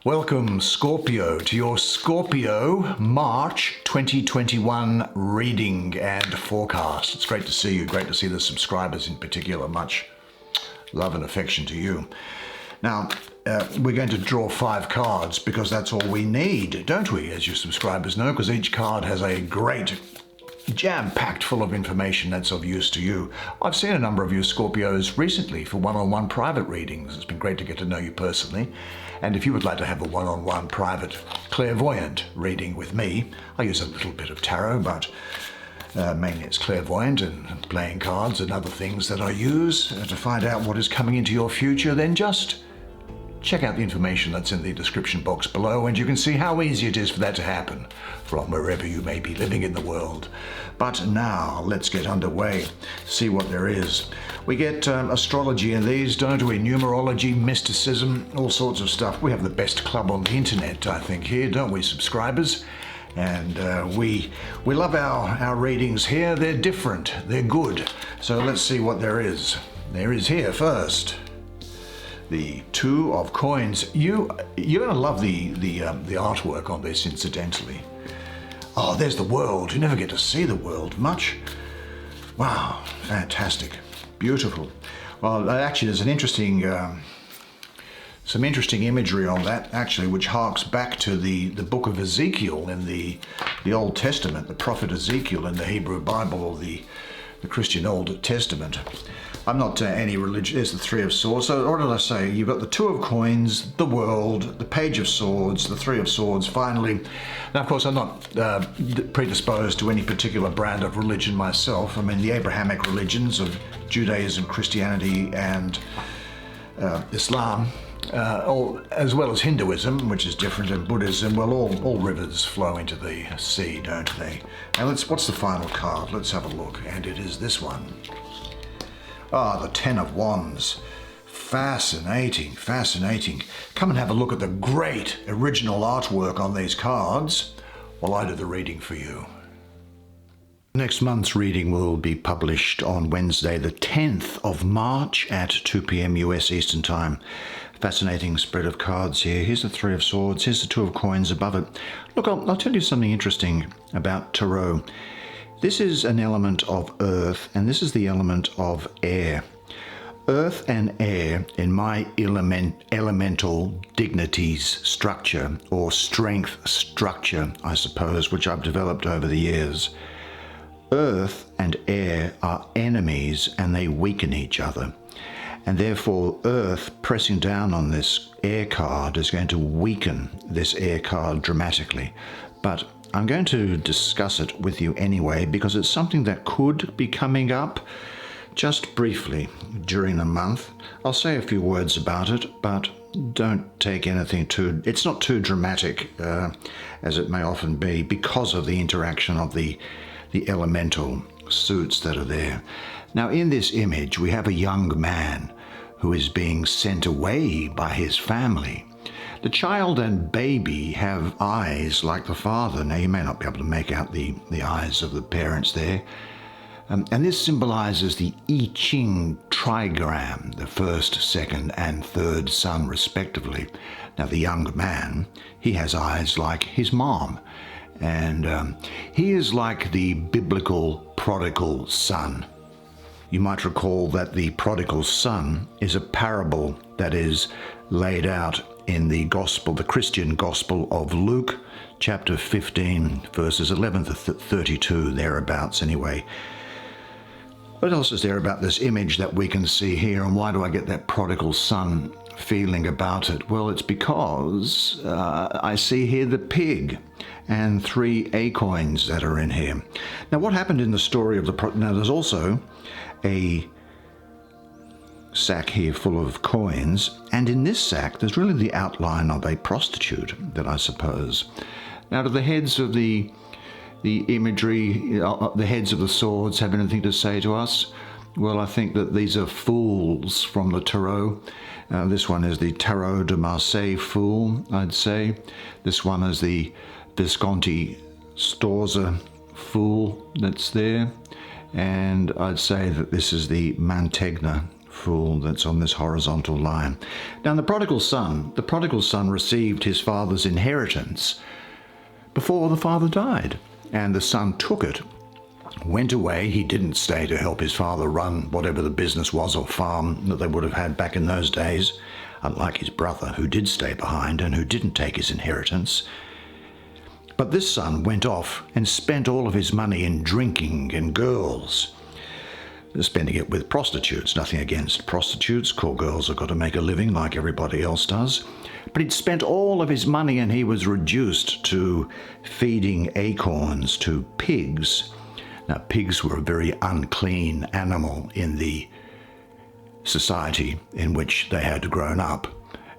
Welcome, Scorpio, to your Scorpio March 2021 reading and forecast. It's great to see you. Great to see the subscribers in particular. Much love and affection to you. Now, we're going to draw 5 cards because that's all we need, don't we, as your subscribers know, because each card has a great jam-packed full of information that's of use to you. I've seen a number of you Scorpios recently for one-on-one private readings. It's been great to get to know you personally. And if you would like to have a one-on-one private clairvoyant reading with me, I use a little bit of tarot, but mainly it's clairvoyant and playing cards and other things that I use to find out what is coming into your future, then just check out the information that's in the description box below and you can see how easy it is for that to happen from wherever you may be living in the world. But now let's get underway, see what there is. We get astrology in these, don't we? Numerology, mysticism, all sorts of stuff. We have the best club on the internet, I think, here, don't we, subscribers? And we love our readings here. They're different, they're good. So let's see what there is. There is here first the 2 of coins. You're going to love the artwork on this, incidentally. Oh, there's the world. You never get to see the world much. Wow, fantastic, beautiful. Well, actually, there's an interesting, some interesting imagery on that, actually, which harks back to the book of Ezekiel in the Old Testament, the prophet Ezekiel in the Hebrew Bible, or the Christian Old Testament. I'm not any religion. There's the 3 of Swords. So what did I say? You've got the 2 of Coins, the world, the Page of Swords, the 3 of Swords, finally. Now, of course, I'm not predisposed to any particular brand of religion myself. I mean, the Abrahamic religions of Judaism, Christianity, and Islam, as well as Hinduism, which is different, and Buddhism, well, all rivers flow into the sea, don't they? Now, what's the final card? Let's have a look. And it is this one. Ah, the 10 of Wands. Fascinating, fascinating. Come and have a look at the great original artwork on these cards while I do the reading for you. Next month's reading will be published on Wednesday, the 10th of March at 2 p.m. US Eastern Time. Fascinating spread of cards here. Here's the 3 of Swords. Here's the 2 of Coins above it. Look, I'll tell you something interesting about tarot. This is an element of earth, and this is the element of air. Earth and air, in my elemental dignities structure, or strength structure, I suppose, which I've developed over the years. Earth and air are enemies, and they weaken each other. And therefore, earth pressing down on this air card is going to weaken this air card dramatically. But I'm going to discuss it with you anyway because it's something that could be coming up just briefly during the month. I'll say a few words about it, but don't take anything it's not too dramatic as it may often be because of the interaction of the elemental suits that are there. Now, in this image, we have a young man who is being sent away by his family. The child and baby have eyes like the father. Now, you may not be able to make out the eyes of the parents there. And this symbolizes the I Ching trigram, the first, second, and third sun, respectively. Now, the young man, he has eyes like his mom. And he is like the biblical prodigal son. You might recall that the prodigal son is a parable that is laid out in the gospel, the Christian gospel of Luke, chapter 15, verses 11 to 32, thereabouts anyway. What else is there about this image that we can see here, and why do I get that prodigal son feeling about it? Well, it's because I see here the pig and 3 acorns that are in here. Now, what happened in the story of now, there's also a sack here full of coins, and in this sack there's really the outline of a prostitute, that I suppose. Now, do the heads of the imagery, the heads of the swords have anything to say to us? Well, I think that these are fools from the tarot. This one is the Tarot de Marseille fool, I'd say. This one is the Visconti Storza fool that's there. And I'd say that this is the Mantegna fool that's on this horizontal line. Now, the prodigal son received his father's inheritance before the father died, and the son took it, went away. He didn't stay to help his father run whatever the business was or farm that they would have had back in those days, unlike his brother, who did stay behind and who didn't take his inheritance. But this son went off and spent all of his money in drinking and girls, spending it with prostitutes. Nothing against prostitutes. Cool girls have got to make a living like everybody else does. But he'd spent all of his money and he was reduced to feeding acorns to pigs. Now, pigs were a very unclean animal in the society in which they had grown up.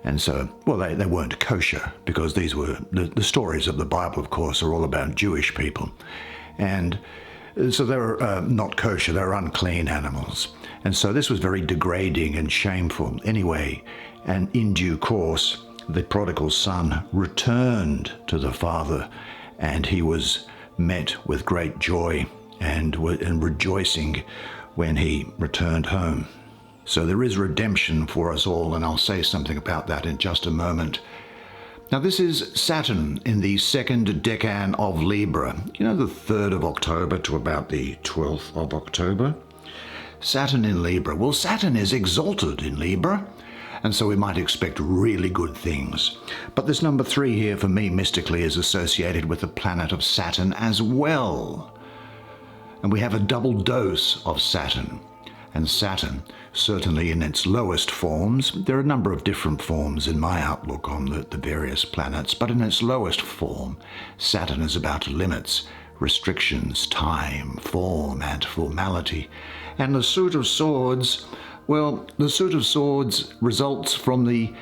And so, well, they weren't kosher, because these were, the stories of the Bible, of course, are all about Jewish people. And so they were not kosher, they were unclean animals. And so this was very degrading and shameful anyway. And in due course, the prodigal son returned to the father, and he was met with great joy and rejoicing when he returned home. So there is redemption for us all, and I'll say something about that in just a moment. Now, this is Saturn in the second decan of Libra. You know, the 3rd of October to about the 12th of October. Saturn in Libra. Well, Saturn is exalted in Libra, and so we might expect really good things. But this number 3 here for me mystically is associated with the planet of Saturn as well. And we have a double dose of Saturn. And Saturn, certainly in its lowest forms, there are a number of different forms in my outlook on the various planets, but in its lowest form, Saturn is about limits, restrictions, time, form, and formality. And the suit of swords, well, the suit of swords results from the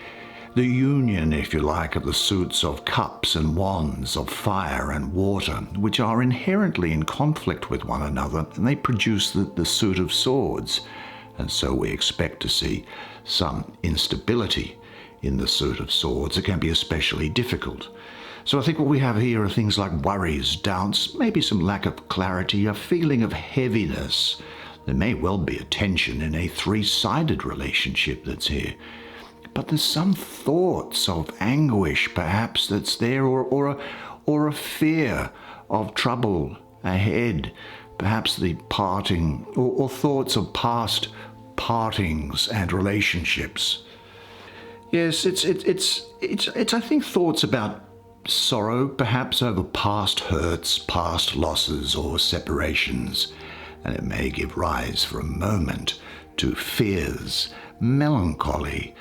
union, if you like, of the suits of cups and wands, of fire and water, which are inherently in conflict with one another, and they produce the suit of swords. And so we expect to see some instability in the suit of swords. It can be especially difficult. So I think what we have here are things like worries, doubts, maybe some lack of clarity, a feeling of heaviness. There may well be a tension in a three-sided relationship that's here. But there's some thoughts of anguish, perhaps, that's there, or a fear of trouble ahead, perhaps the parting, or thoughts of past partings and relationships. Yes, it's I think thoughts about sorrow, perhaps over past hurts, past losses, or separations, and it may give rise for a moment to fears, melancholy,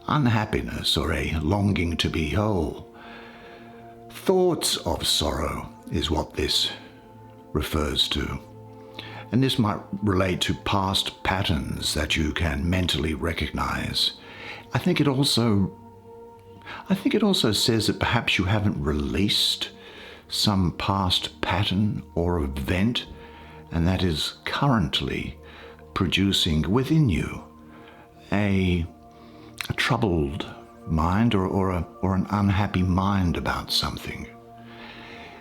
unhappiness, or a longing to be whole. Thoughts of sorrow is what this refers to. And this might relate to past patterns that you can mentally recognize. I think it also says that perhaps you haven't released some past pattern or event, and that is currently producing within you a troubled mind or an unhappy mind about something.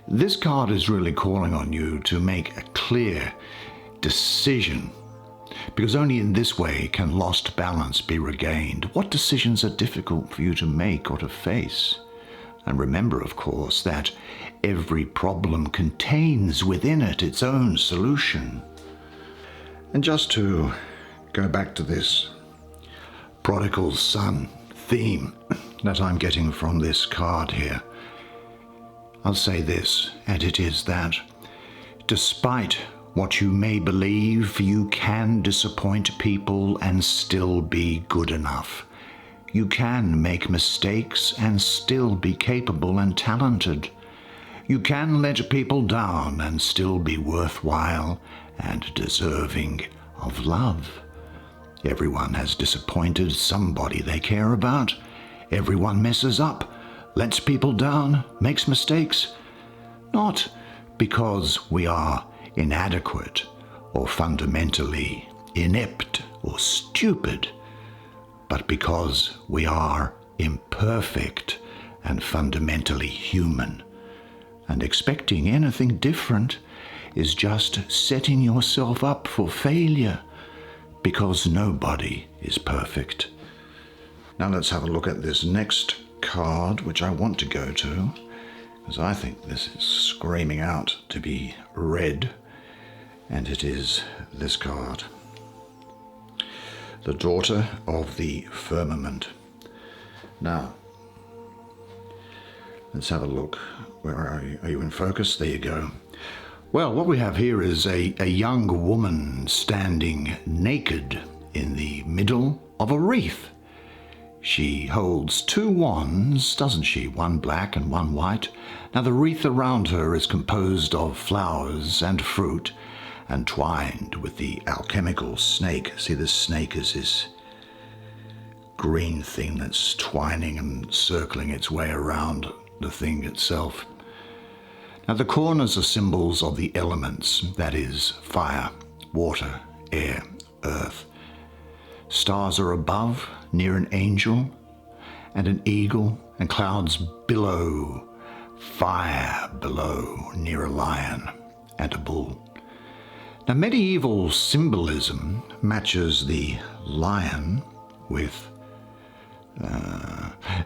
This card is really calling on you to make a clear decision, because only in this way can lost balance be regained. What decisions are difficult for you to make or to face? And remember, of course, that every problem contains within it its own solution. And just to go back to this prodigal son theme that I'm getting from this card here, I'll say this, and it is that despite what you may believe, you can disappoint people and still be good enough. You can make mistakes and still be capable and talented. You can let people down and still be worthwhile and deserving of love. Everyone has disappointed somebody they care about. Everyone messes up, lets people down, makes mistakes. Not because we are inadequate or fundamentally inept or stupid, but because we are imperfect and fundamentally human. And expecting anything different is just setting yourself up for failure. because nobody is perfect. Now let's have a look at this next card, which I want to go to, because I think this is screaming out to be read, and it is this card. The Daughter of the Firmament. Now, let's have a look. Where are you? Are you in focus? There you go. Well, what we have here is a young woman standing naked in the middle of a wreath. She holds two wands, doesn't she? One black and one white. Now the wreath around her is composed of flowers and fruit, and twined with the alchemical snake. See, this snake is this green thing that's twining and circling its way around the thing itself. Now the corners are symbols of the elements, that is, fire, water, air, earth. Stars are above, near an angel, and an eagle, and clouds below, fire below, near a lion, and a bull. Now medieval symbolism matches the lion with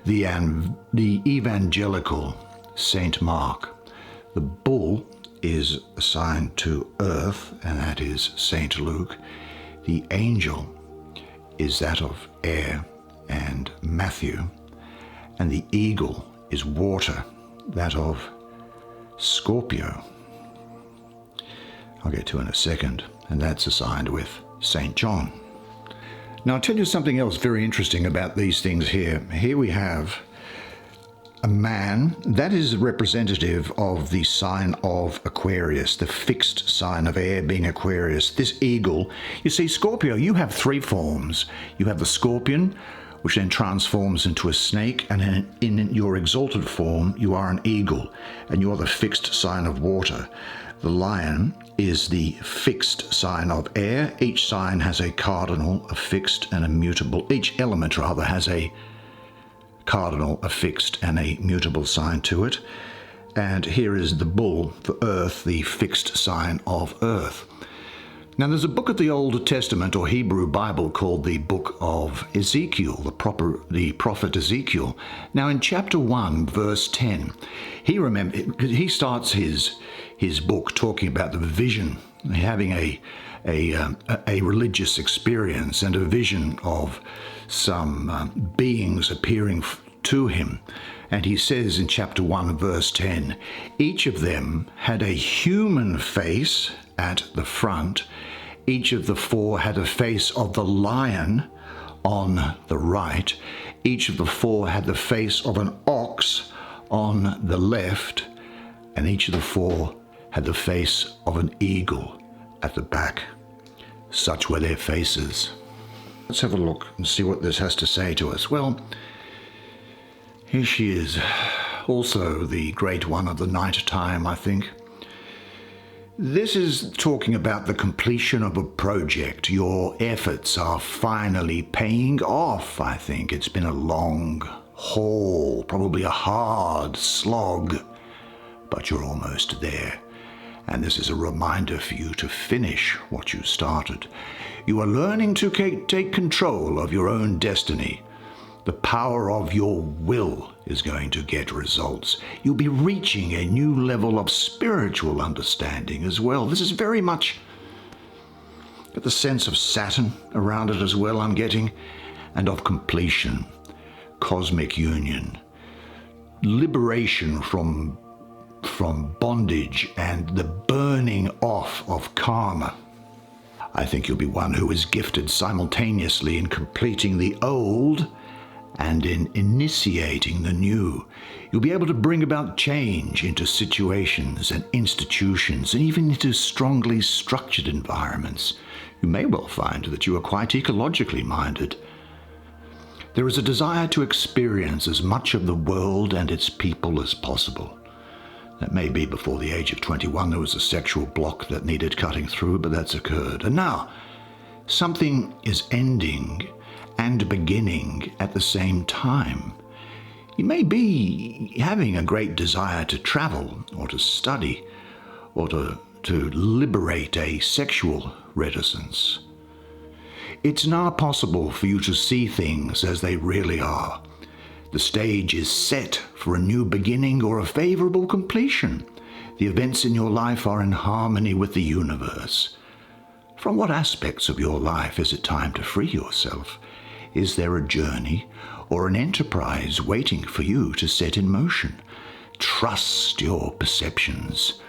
the evangelical Saint Mark. The bull is assigned to earth, and that is Saint Luke. The angel is that of air and Matthew, and the eagle is water, that of Scorpio. I'll get to in a second, and that's assigned with St. John. Now I'll tell you something else very interesting about these things here. Here we have a man that is representative of the sign of Aquarius, the fixed sign of air being Aquarius. This eagle, you see, Scorpio, you have three forms. You have the scorpion, which then transforms into a snake, and in your exalted form, you are an eagle, and you are the fixed sign of water. The lion is the fixed sign of air. Each sign has a cardinal, a fixed, and a mutable. Each element, rather, has a cardinal, a fixed, and a mutable sign to it. And here is the bull for earth, the fixed sign of earth. Now there's a book of the Old Testament or Hebrew Bible called the Book of Ezekiel, the prophet Ezekiel. Now in chapter 1, verse 10, he starts his book talking about the vision, having a religious experience and a vision of some beings appearing to him. And he says in chapter 1, verse 10, each of them had a human face at the front. Each of the four had a face of the lion on the right. Each of the four had the face of an ox on the left. And each of the four had the face of an eagle at the back. Such were their faces. Let's have a look and see what this has to say to us. Well, here she is, also the great one of the night time, I think. This is talking about the completion of a project. Your efforts are finally paying off, I think. It's been a long haul, probably a hard slog, but you're almost there. And this is a reminder for you to finish what you started. You are learning to take control of your own destiny. The power of your will is going to get results. You'll be reaching a new level of spiritual understanding as well. This is very much got the sense of Saturn around it as well, I'm getting, and of completion, cosmic union, liberation from bondage and the burning off of karma. I think you'll be one who is gifted simultaneously in completing the old and in initiating the new. You'll be able to bring about change into situations and institutions and even into strongly structured environments. You may well find that you are quite ecologically minded. There is a desire to experience as much of the world and its people as possible. That may be before the age of 21 there was a sexual block that needed cutting through, but that's occurred. And now, something is ending and beginning at the same time. You may be having a great desire to travel or to study or to liberate a sexual reticence. It's now possible for you to see things as they really are. The stage is set for a new beginning or a favorable completion. The events in your life are in harmony with the universe. From what aspects of your life is it time to free yourself? Is there a journey or an enterprise waiting for you to set in motion? Trust your perceptions.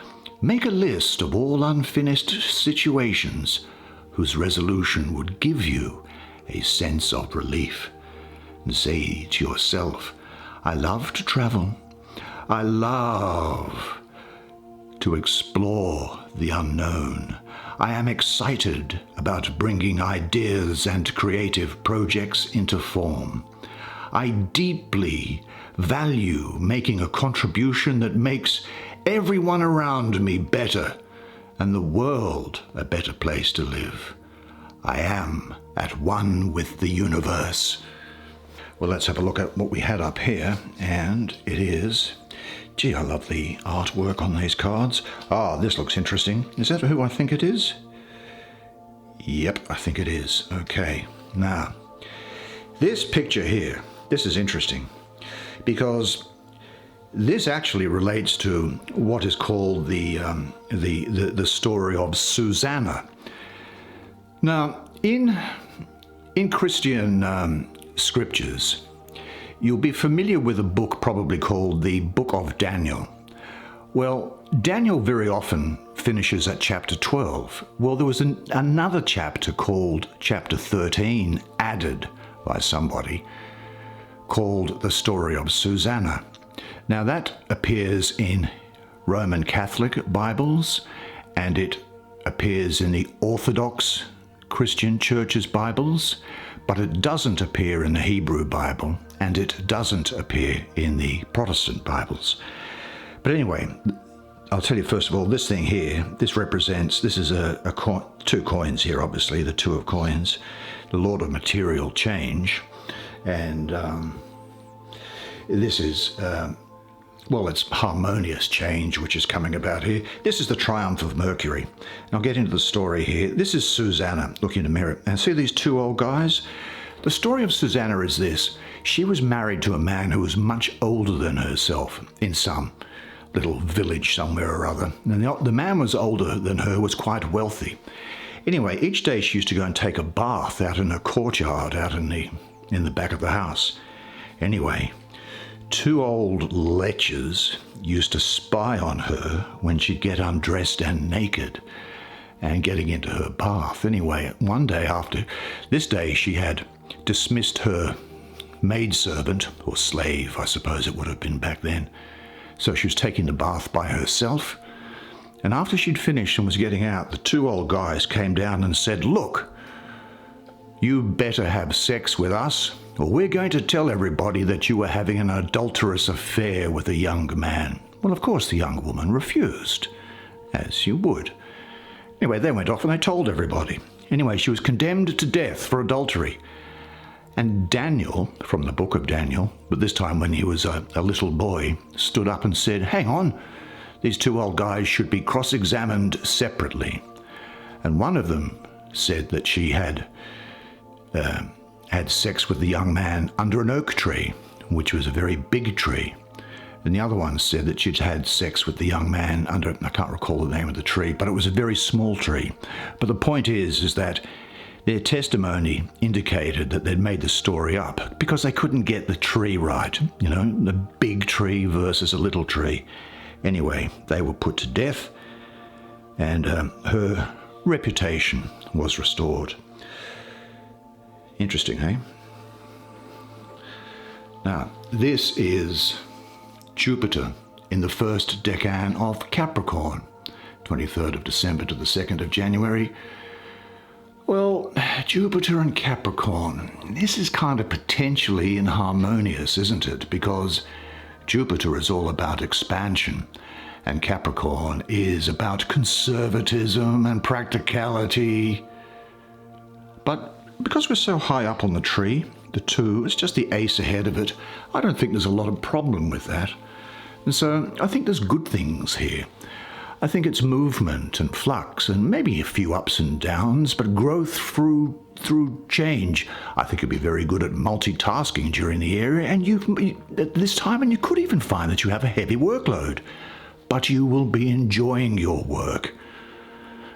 Make a list of all unfinished situations whose resolution would give you a sense of relief. And say to yourself, I love to travel. I love to explore the unknown. I am excited about bringing ideas and creative projects into form. I deeply value making a contribution that makes everyone around me better and the world a better place to live. I am at one with the universe. Well, let's have a look at what we had up here, and it is, gee, I love the artwork on these cards. Ah, this looks interesting. Is that who I think it is? Yep, I think it is. Okay, now, this picture here, this is interesting because this actually relates to what is called the story of Susanna. Now, in Christian scriptures, you'll be familiar with a book probably called the Book of Daniel. Well, Daniel very often finishes at chapter 12. Well, there was another chapter called chapter 13 added by somebody called the story of Susanna. Now that appears in Roman Catholic Bibles, and it appears in the Orthodox Christian Church's Bibles, but it doesn't appear in the Hebrew Bible, and it doesn't appear in the Protestant Bibles. But anyway, I'll tell you first of all, this thing here, this is two coins here, obviously, the two of coins, the Lord of Material Change, and this is, it's harmonious change which is coming about here. This is the triumph of Mercury. And I'll get into the story here. This is Susanna looking in the mirror. And see these two old guys? The story of Susanna is this. She was married to a man who was much older than herself in some little village somewhere or other. And the man was older than her, was quite wealthy. Anyway, each day she used to go and take a bath out in a courtyard out in the back of the house. Anyway, two old lechers used to spy on her when she'd get undressed and naked and getting into her bath. Anyway, one day after this day, she had dismissed her maidservant, or slave, I suppose it would have been back then. So she was taking the bath by herself. And after she'd finished and was getting out, the two old guys came down and said, "Look, you better have sex with us, or we're going to tell everybody that you were having an adulterous affair with a young man." Well, of course, the young woman refused, as you would. Anyway, they went off and they told everybody. Anyway, she was condemned to death for adultery. And Daniel, from the book of Daniel, but this time when he was a little boy, stood up and said, "Hang on, these two old guys should be cross-examined separately." And one of them said that she had sex with the young man under an oak tree, which was a very big tree. And the other one said that she'd had sex with the young man under, I can't recall the name of the tree, but it was a very small tree. But the point is that their testimony indicated that they'd made the story up because they couldn't get the tree right, the big tree versus a little tree. Anyway, they were put to death, and her reputation was restored. Interesting, eh? Now, this is Jupiter in the first decan of Capricorn, 23rd of December to the 2nd of January. Well, Jupiter and Capricorn, this is kind of potentially inharmonious, isn't it? Because Jupiter is all about expansion, and Capricorn is about conservatism and practicality. But because we're so high up on the tree, the two, it's just the ace ahead of it, I don't think there's a lot of problem with that. And so I think there's good things here. I think it's movement and flux and maybe a few ups and downs, but growth through change. I think you'll be very good at multitasking during the year, and at this time, and you could even find that you have a heavy workload, but you will be enjoying your work.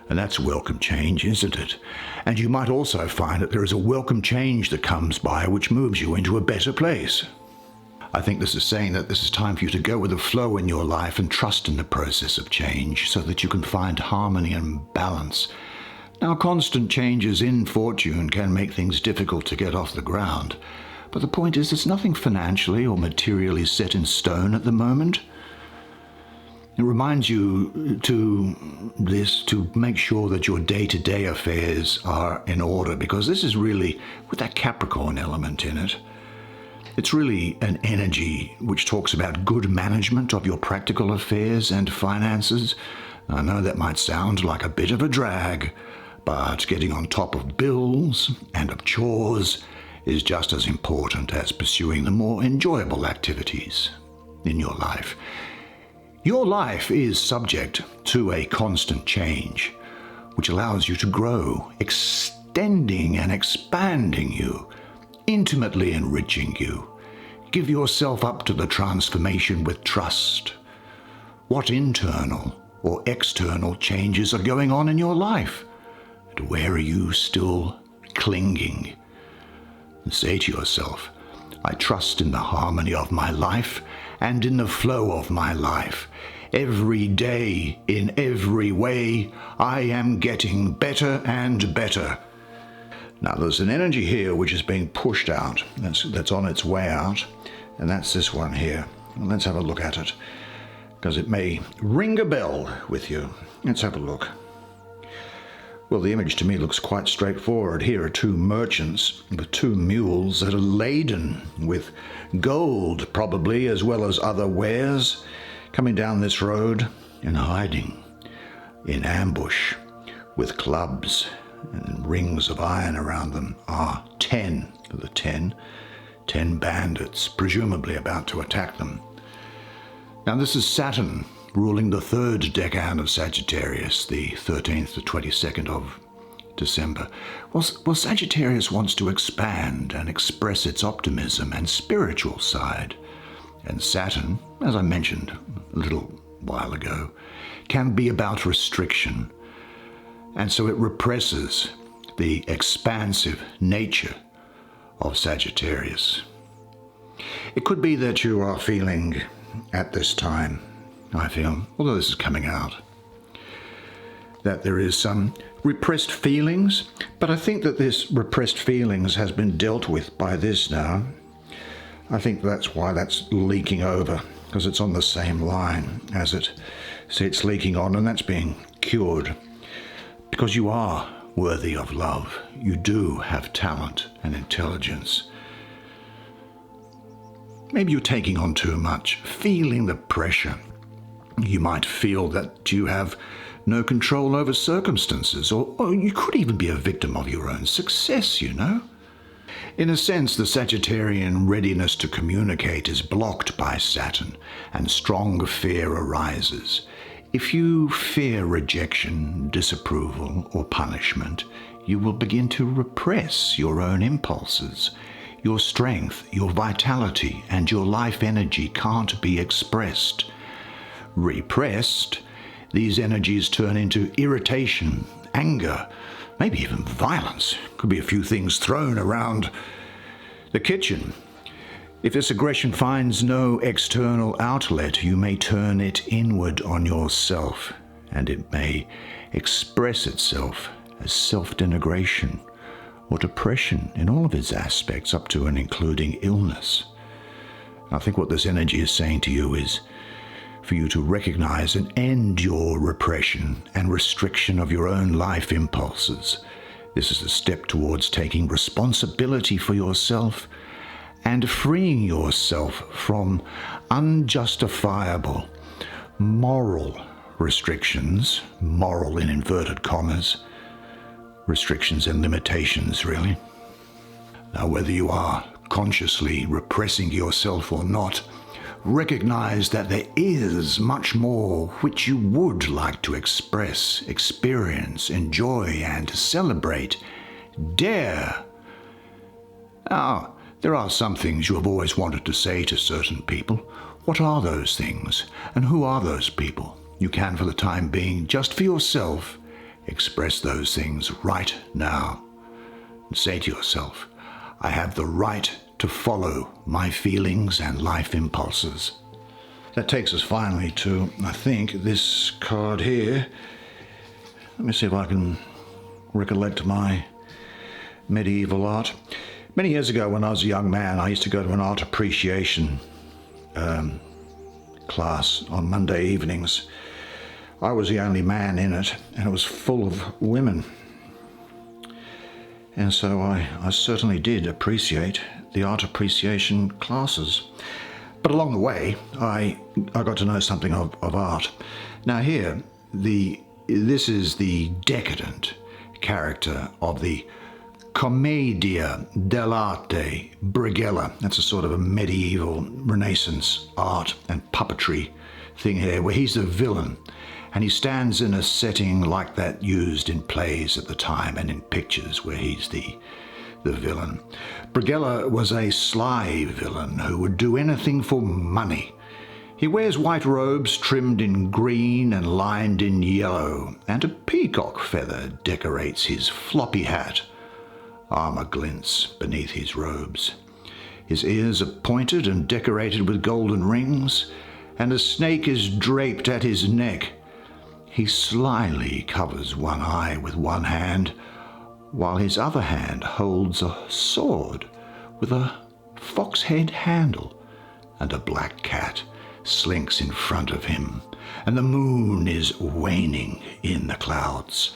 And that's a welcome change, isn't it? And you might also find that there is a welcome change that comes by which moves you into a better place. I think this is saying that this is time for you to go with the flow in your life and trust in the process of change so that you can find harmony and balance. Now, constant changes in fortune can make things difficult to get off the ground, but the point is there's nothing financially or materially set in stone at the moment. It reminds you to make sure that your day-to-day affairs are in order, because this is really, with that Capricorn element in it, it's really an energy which talks about good management of your practical affairs and finances. I know that might sound like a bit of a drag, but getting on top of bills and of chores is just as important as pursuing the more enjoyable activities in your life. Your life is subject to a constant change, which allows you to grow, extending and expanding you, intimately enriching you. Give yourself up to the transformation with trust. What internal or external changes are going on in your life? And where are you still clinging? And say to yourself, I trust in the harmony of my life and in the flow of my life. Every day, in every way, I am getting better and better. Now, there's an energy here which is being pushed out, that's on its way out, and that's this one here. And let's have a look at it, because it may ring a bell with you. Let's have a look. Well, the image to me looks quite straightforward. Here are two merchants with two mules that are laden with gold, probably, as well as other wares, coming down this road and hiding in ambush with clubs and rings of iron around them are 10 of the 10 bandits, presumably about to attack them. Now, this is Saturn ruling the third decan of Sagittarius, the 13th to 22nd of December. Well, Sagittarius wants to expand and express its optimism and spiritual side. And Saturn, as I mentioned a little while ago, can be about restriction. And so it represses the expansive nature of Sagittarius. It could be that you are feeling at this time, I feel, although this is coming out, that there is some repressed feelings, but I think that this repressed feelings has been dealt with by this now. I think that's why that's leaking over, because it's on the same line as it. See, it's leaking on, and that's being cured. Because you are worthy of love. You do have talent and intelligence. Maybe you're taking on too much, feeling the pressure. You might feel that you have no control over circumstances, or you could even be a victim of your own success, you know. In a sense, the Sagittarian readiness to communicate is blocked by Saturn, and strong fear arises. If you fear rejection, disapproval, or punishment, you will begin to repress your own impulses. Your strength, your vitality, and your life energy can't be expressed. Repressed, these energies turn into irritation, anger, maybe even violence. Could be a few things thrown around the kitchen. If this aggression finds no external outlet, you may turn it inward on yourself, and it may express itself as self-denigration or depression in all of its aspects, up to and including illness. I think what this energy is saying to you is for you to recognize and end your repression and restriction of your own life impulses. This is a step towards taking responsibility for yourself and freeing yourself from unjustifiable moral restrictions, moral in inverted commas, restrictions and limitations, really. Now, whether you are consciously repressing yourself or not, recognize that there is much more which you would like to express, experience, enjoy, and celebrate. Dare. Now, there are some things you have always wanted to say to certain people. What are those things, and who are those people? You can, for the time being, just for yourself, express those things right now. And say to yourself, I have the right to follow my feelings and life impulses. That takes us finally to, I think, this card here. Let me see if I can recollect my medieval art. Many years ago when I was a young man, I used to go to an art appreciation class on Monday evenings. I was the only man in it, and it was full of women. And so I certainly did appreciate the art appreciation classes. But along the way, I got to know something of art. Now here, this is the decadent character of the Commedia dell'arte Brighella. That's a sort of a medieval Renaissance art and puppetry thing here, where he's the villain. And he stands in a setting like that used in plays at the time and in pictures where he's the villain. Brighella was a sly villain who would do anything for money. He wears white robes trimmed in green and lined in yellow, and a peacock feather decorates his floppy hat. Armor glints beneath his robes. His ears are pointed and decorated with golden rings, and a snake is draped at his neck. He slyly covers one eye with one hand, while his other hand holds a sword with a fox head handle, and a black cat slinks in front of him, and the moon is waning in the clouds.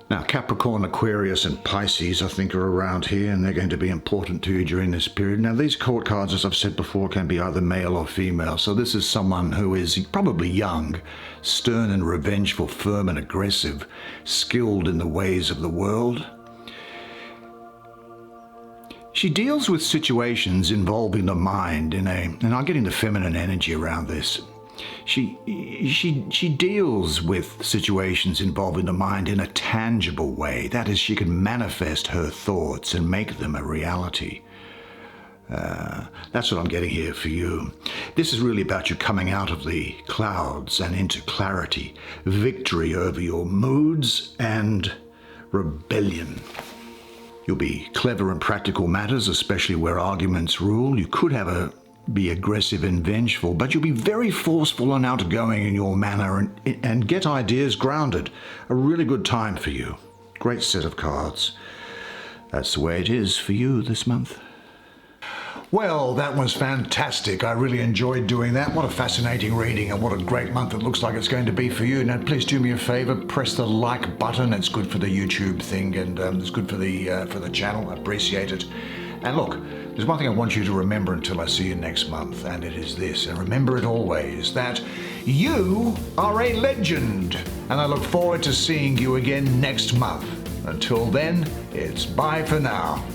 Now, Capricorn, Aquarius, and Pisces, I think, are around here, and they're going to be important to you during this period. Now, these court cards, as I've said before, can be either male or female. So this is someone who is probably young, stern and revengeful, firm and aggressive, skilled in the ways of the world. She deals with situations involving the mind and I'm getting the feminine energy around this. She deals with situations involving the mind in a tangible way. That is, she can manifest her thoughts and make them a reality. That's what I'm getting here for you. This is really about you coming out of the clouds and into clarity, victory over your moods, and rebellion. You'll be clever in practical matters, especially where arguments rule. You could be aggressive and vengeful, but you'll be very forceful and outgoing in your manner and get ideas grounded. A really good time for you. Great set of cards. That's the way it is for you this month. Well, that was fantastic. I really enjoyed doing that. What a fascinating reading, and what a great month it looks like it's going to be for you. Now, please do me a favor, press the like button. It's good for the YouTube thing, and it's good for the channel. I appreciate it. And look, there's one thing I want you to remember until I see you next month, and it is this, and remember it always, that you are a legend, and I look forward to seeing you again next month. Until then, it's bye for now.